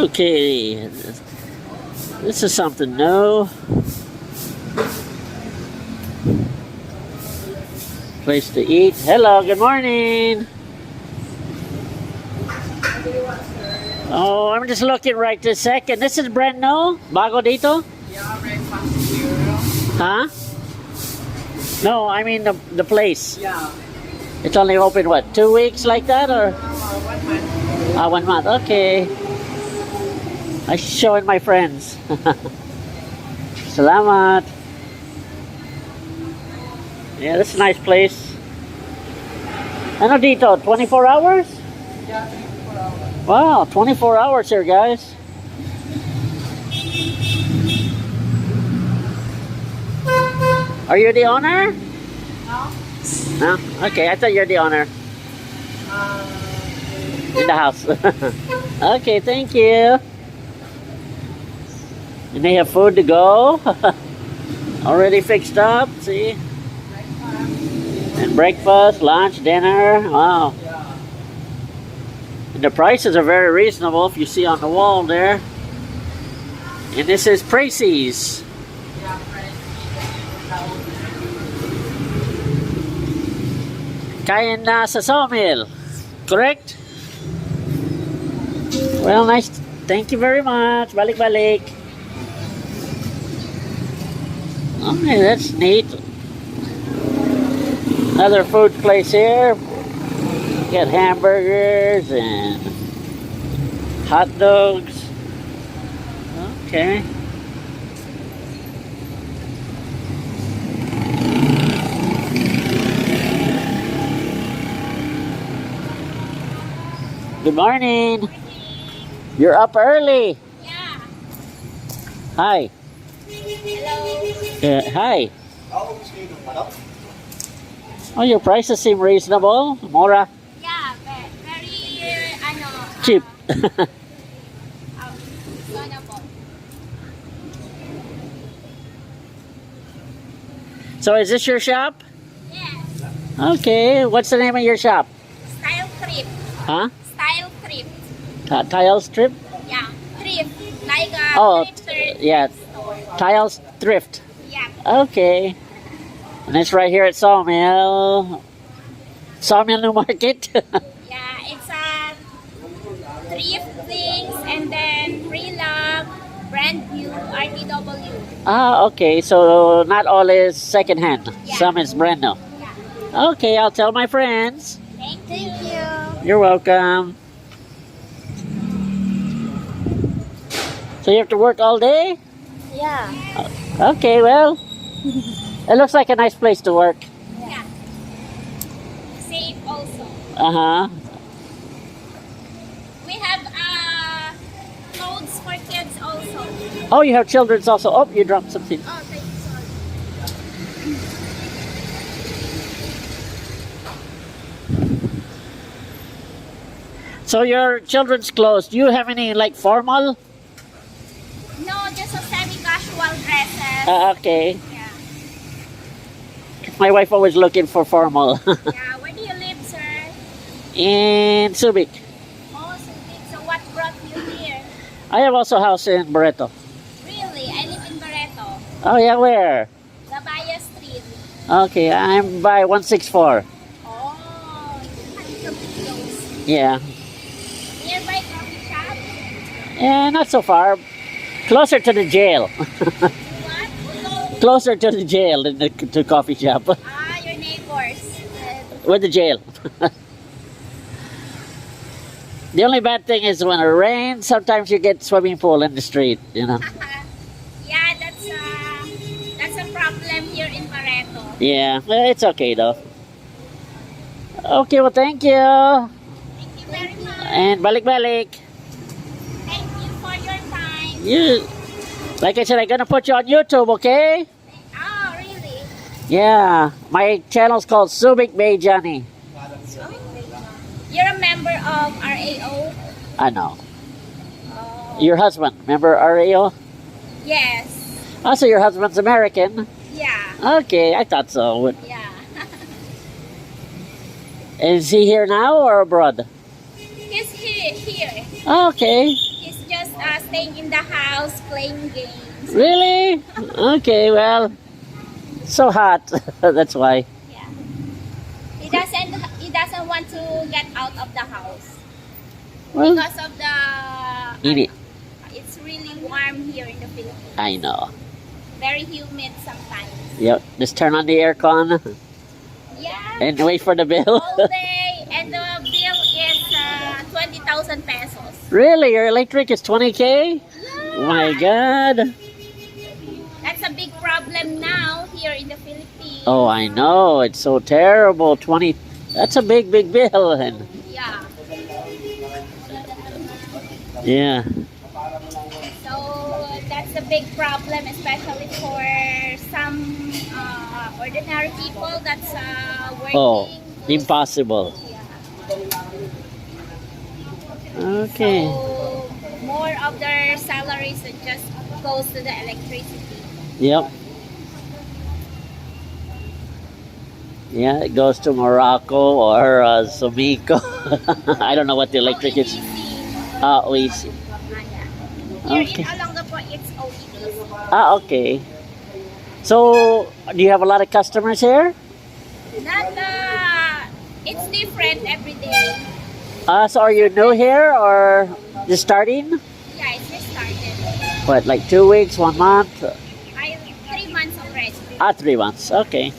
Okay, this is something new. Place to eat. Hello, good morning. Oh, I'm just looking right this second. This is brand new? Bago dito? Yeah, breakfast here. Huh? No, I mean the place. Yeah. It's only open, what, 2 weeks like that? Or 1 month. 1 month, okay. I'm showing my friends. Salamat. Yeah, this is a nice place. Ano dito? 24 hours? Yeah, 24 hours. Wow, 24 hours here, guys. Are you the owner? No? No? Okay, I thought you're the owner. In the house. Okay, thank you. And they have food to go. Already fixed up, see? And breakfast, lunch, dinner. Wow. Yeah. And the prices are very reasonable if you see on the wall there. And this is Pracies. Yeah, friends. Kain na sa sawmill. Correct? Well, nice. Thank you very much. Balik-balik. Okay, that's neat. Another food place here. Got hamburgers and hot dogs. Okay. Good morning. You're up early. Yeah. Hi. Hello. Hi. Oh, your prices seem reasonable. Mora. Yeah, very Cheap. reasonable. So is this your shop? Yes. Okay. What's the name of your shop? Style thrift. Huh? Style thrift. Tile strip? Yeah. Thrift. Like a Oh, thrifter yeah. store. Tiles thrift. Yeah. Okay. And it's right here at Sawmill. Sawmill New Market. Yeah, it's a thrift things and then pre-love, brand new RTW. Ah, okay. So not all is secondhand. Yeah. Some is brand new. Yeah. Okay, I'll tell my friends. Thank you. You're welcome. So you have to work all day? Yeah. Okay, well, it looks like a nice place to work. Yeah. Safe also. Uh-huh. We have clothes for kids also. Oh, you have children's also. Oh, you dropped something. Oh, thank you, sorry. So your children's clothes, do you have any like formal? No, just a semi-casual dresses. Okay. Yeah. My wife always looking for formal. Yeah. Where do you live, sir? In Subic. Oh, so big. So what brought you here? I have also a house in Barreto. Really? I live in Barreto. Oh yeah, where? Zabaya Street. Okay, I'm by 164. Oh, I'm from those. Yeah. Nearby coffee shop? Yeah, not so far. Closer to the jail. What? Closer to the jail than the coffee shop. Ah, your neighbors. With the jail. The only bad thing is when it rains, sometimes you get swimming pool in the street, you know. Yeah, that's a problem here in Barreto. Yeah, well, it's okay though. Okay, well, thank you. Thank you very much. And balik-balik. Thank you for your time. You, like I said, I'm gonna put you on YouTube, okay? Oh, really? Yeah, my channel's called Subic Bay Johnny. You're a member of RAO? I know. Oh. Your husband, remember RAO? Yes. Also, your husband's American. Yeah. Okay, I thought so. Yeah. Is he here now or abroad? He's here. Okay. He's just staying in the house playing games. Really? Okay, well, so hot. That's why. Yeah. He doesn't want to get out of the house Well, because of the Init. it's really warm here in the Philippines. I know. Very humid sometimes. Yep. Just turn on the aircon Yeah. and wait for the bill. All day, and the bill is 20,000 pesos. Really? Your electric is 20K? Oh my God. That's a big problem now here in the Philippines. Oh, I know. It's so terrible. 20. That's a big, big bill. And Yeah. yeah. So that's a big problem, especially for some ordinary people that's working. Oh, impossible. Yeah. Okay. So more of their salaries just goes to the electricity. Yep. Yeah, it goes to Morocco or Subico. I don't know what the electric is. OEDC. OEC. Here Okay. in Olongapo, it's OEDC. Okay. So, do you have a lot of customers here? Not it's different every day. So are you new here or just starting? Yeah, it's just started. What, like 2 weeks, 1 month? 3 months already. 3 months. Okay.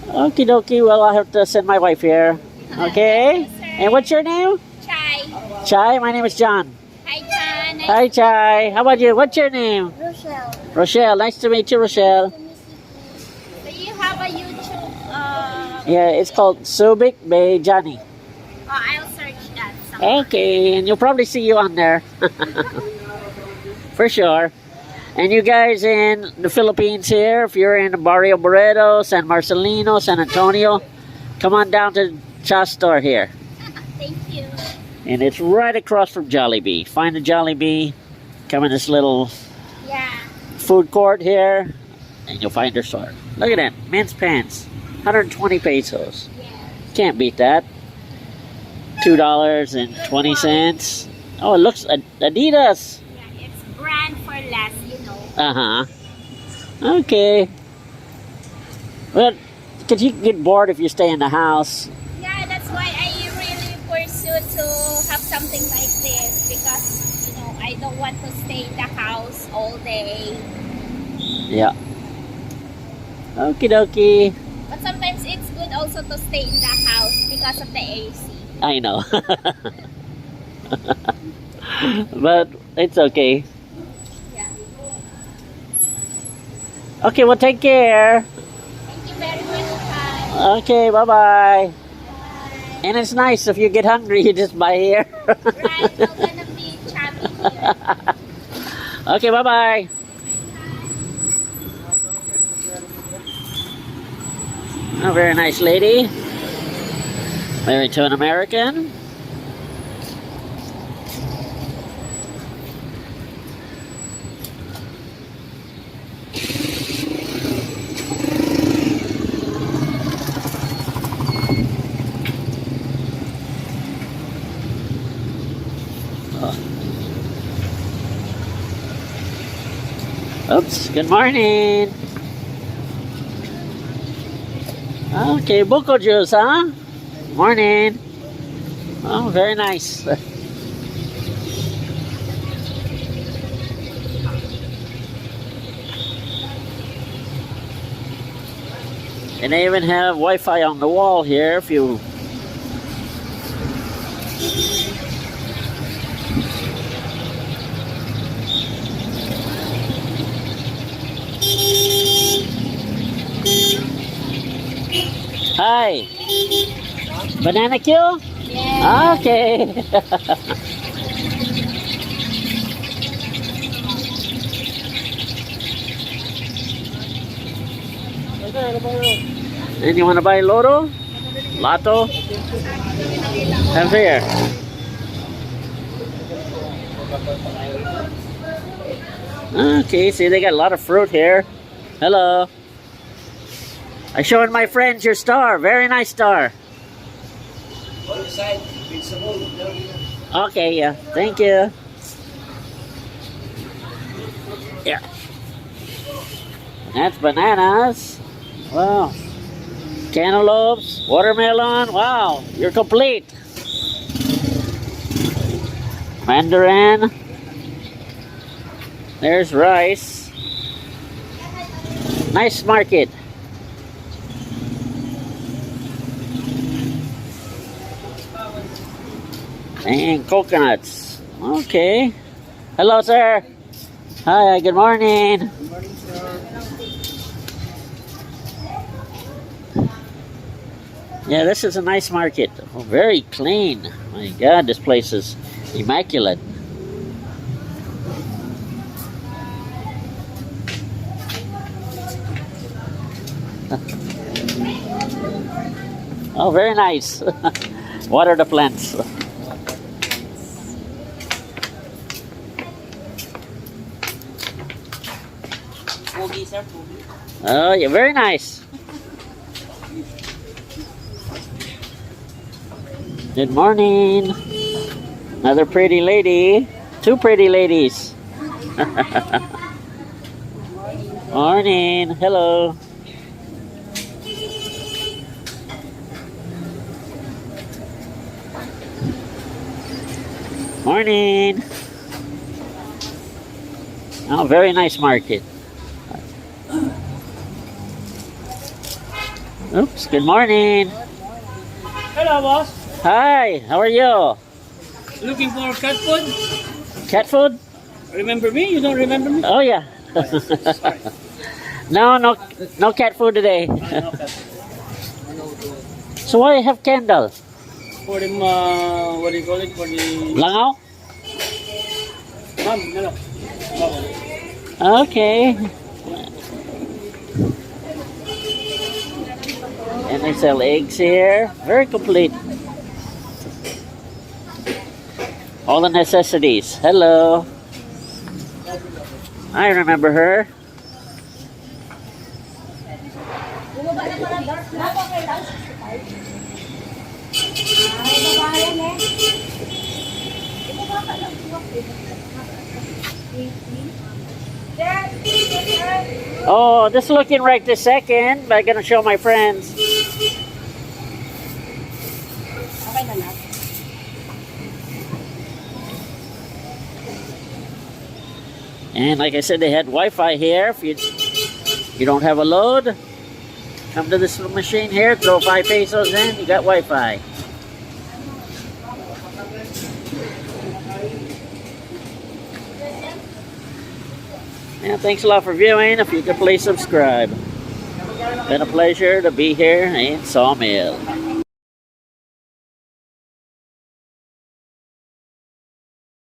Okie dokie. Well, I'll have to send my wife here. Okay. Yes, sir. And what's your name? Chai. Chai. My name is John. Hi, Chan. Nice Hi, Chai. How about you? What's your name? Rochelle. Rochelle. Nice to meet you, Rochelle. So you have a YouTube. Yeah, it's called Subic by Johnny. I'll search that. Somewhere. Okay, and you'll probably see you on there. For sure. And you guys in the Philippines here, if you're in Barrio Barreto, San Marcelino, San Antonio, come on down to Cha's store here. Thank you. And it's right across from Jollibee. Find the Jollibee, come in this little Yeah. food court here, and you'll find their store. Look at that, men's pants, 120 pesos. Yeah. Can't beat that. $2.20. Oh, it looks Adidas. Yeah. It's brand for less, you know. Uh-huh. Okay. Well, because you can get bored if you stay in the house. Yeah, that's why I really pursue to have something like this because, you know, I don't want to stay in the house all day. Yeah. Okie dokie. But sometimes it's good also to stay in the house because of the AC. I know. But it's okay. Yeah. Okay, well, take care. Thank you very much, Kai. Okay, bye-bye. And it's nice if you get hungry, you just buy here. Right, we're gonna be chubby here. Okay, bye-bye. A very nice lady. Married to an American. Oops, good morning. Okay, buko juice, huh? Morning. Oh, very nice. And they even have Wi-Fi on the wall here if you... Hi. Banana queue? Yeah. Okay. And you want to buy Lotto? Lotto? Come here. Okay, see they got a lot of fruit here. Hello. I'm showing my friends your star. Very nice star. Okay, yeah. Thank you. That's bananas. Wow. Cantaloupes, watermelon. Wow, you're complete. Mandarin. There's rice. Nice market. And coconuts. Okay. Hello, sir. Hi, good morning. Good morning, sir. Yeah, this is a nice market. Oh, very clean. My God, this place is immaculate. Oh, very nice. Water the plants. Pogi, sir. Pogi. Oh, yeah, very nice. Good morning. Another pretty lady. Two pretty ladies. Morning. Hello. Morning. Oh, very nice market. Oops, good morning. Hello, boss. Hi, how are you? Looking for cat food? Cat food? Remember me? You don't remember me? Oh, yeah. Sorry. No cat food today. No cat food. So why have candle? For them, what do you call it? For the... Langaw? Ma'am, no. Okay. And they sell eggs here. Very complete. All the necessities. Hello. I remember her. Oh, just looking right this second, but I'm gonna show my friends. And like I said, they had Wi-Fi here. If you don't have a load, come to this little machine here, throw 5 pesos in, you got Wi-Fi. And thanks a lot for viewing. If you could please subscribe. Been a pleasure to be here in Sawmill.